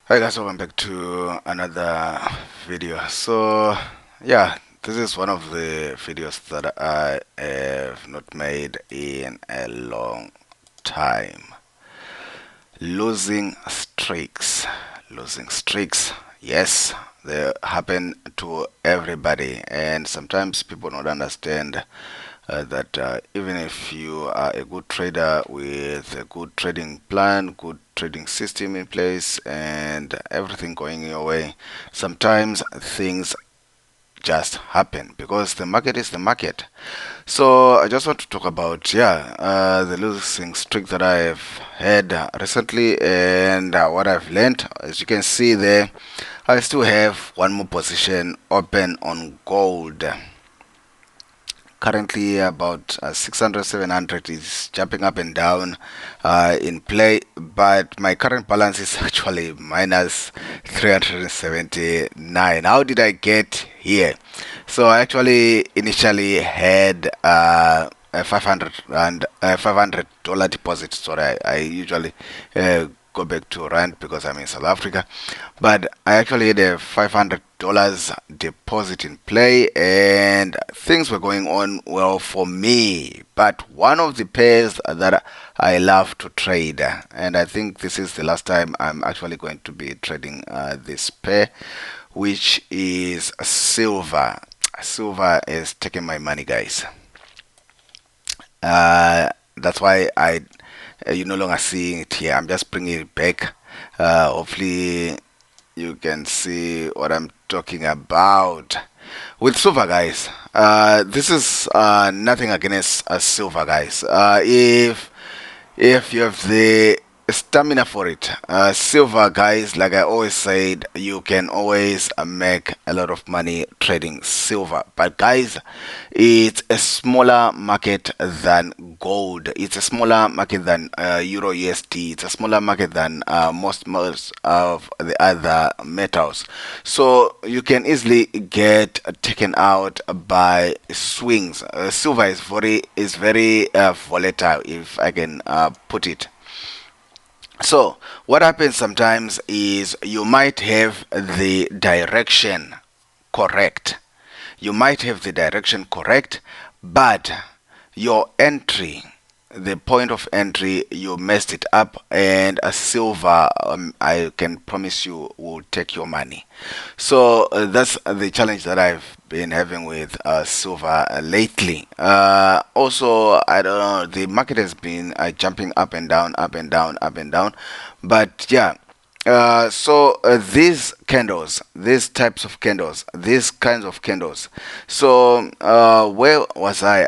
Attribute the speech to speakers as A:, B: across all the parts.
A: Hi guys, welcome back to another video. So yeah, this is one of the videos that I have not made in a long time. Losing streaks. Losing streaks. Yes, they happen to everybody, and sometimes people don't understand that even if you are a good trader with a good trading plan, good trading system in place, and everything going your way, sometimes things just happen because the market is the market. So I just want to talk about the losing streak that I've had recently and what I've learned. As you can see there, I still have one more position open on gold. Currently about 600 700 is jumping up and down in play, but my current balance is actually minus 379. How did I get here? So I actually initially had a 500 and $500 deposit. Sorry, I usually go back to rand because I'm in South Africa, but I actually had a $500 deposit in play, and things were going on well for me. But one of the pairs that I love to trade, and I think this is the last time I'm actually going to be trading this pair, which is silver. Silver is taking my money, guys. That's why you're no longer seeing it here. I'm just bringing it back. Hopefully, you can see what I'm talking about. With silver, guys, this is nothing against silver, guys. If you have the stamina for it, silver, guys, like I always said, you can always make a lot of money trading silver. But guys, it's a smaller market than gold. It's a smaller market than Euro USD. It's a smaller market than most of the other metals. So you can easily get taken out by swings. Silver is very volatile, if I can put it. So what happens sometimes is you might have the direction correct. You might have the direction correct, but your entry, the point of entry, you messed it up, and a silver, I can promise you, will take your money. So that's the challenge that I've been having with silver lately. Also, I don't know, the market has been jumping up and down, up and down, up and down, but yeah. So these candles, these types of candles, these kinds of candles. So where was I?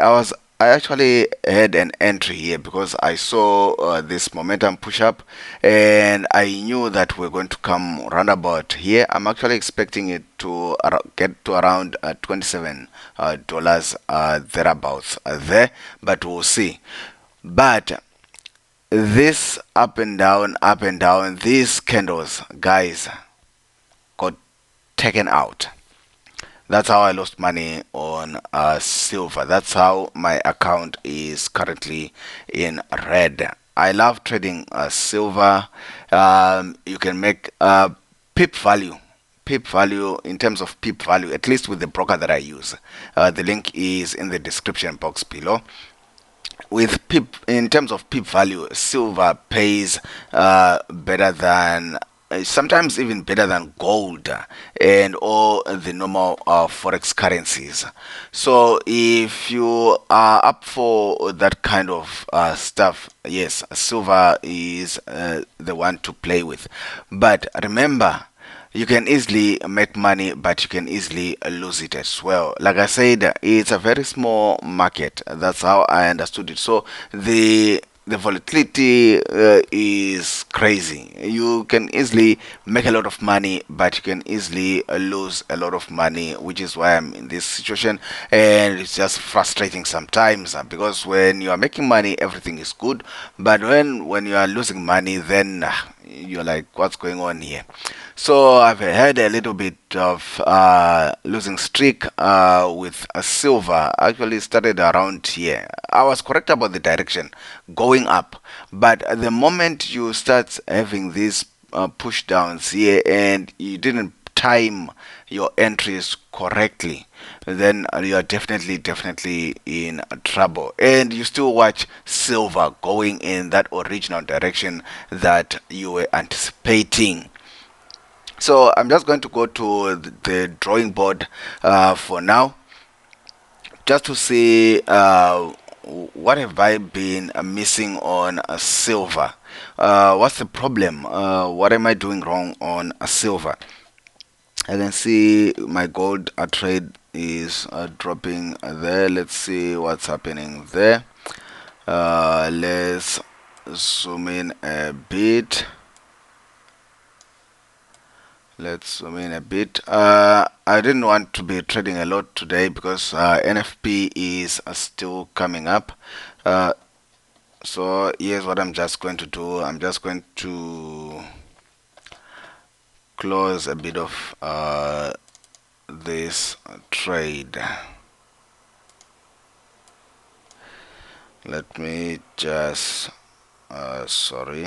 A: I actually had an entry here because I saw this momentum push up, and I knew that we're going to come roundabout here. I'm actually expecting it to get to around $27 thereabouts there, but we'll see. But this up and down, these candles, guys, got taken out. That's how I lost money on silver. That's how my account is currently in red. I love trading silver. You can make pip value. Pip value, in terms of pip value, at least with the broker that I use. The link is in the description box below. With pip, in terms of pip value, silver pays better than sometimes even better than gold and all the normal forex currencies. So if you are up for that kind of stuff, yes, silver is the one to play with. But remember, you can easily make money, but you can easily lose it as well. Like I said, it's a very small market. That's how I understood it. So the volatility is crazy. You can easily make a lot of money, but you can easily lose a lot of money, which is why I'm in this situation. And it's just frustrating sometimes because when you are making money, everything is good. But when you are losing money, then you're like, what's going on here? So I've had a little bit of losing streak with a silver. Actually started around here. I was correct about the direction, going up. But at the moment you start having these push downs here and you didn't time your entries correctly, then you are definitely in trouble. And you still watch silver going in that original direction that you were anticipating. So I'm just going to go to the drawing board for now, just to see what have I been missing on silver. What's the problem? What am I doing wrong on silver? I can see my gold trade is dropping there. Let's see what's happening there. Let's zoom in a bit. Let's zoom in a bit. I didn't want to be trading a lot today because NFP is still coming up. Uh, so here's what I'm just going to do. I'm just going to close a bit of this trade. Let me just sorry.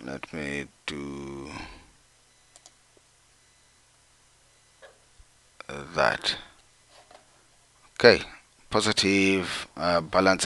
A: Let me do that. Okay, positive balance.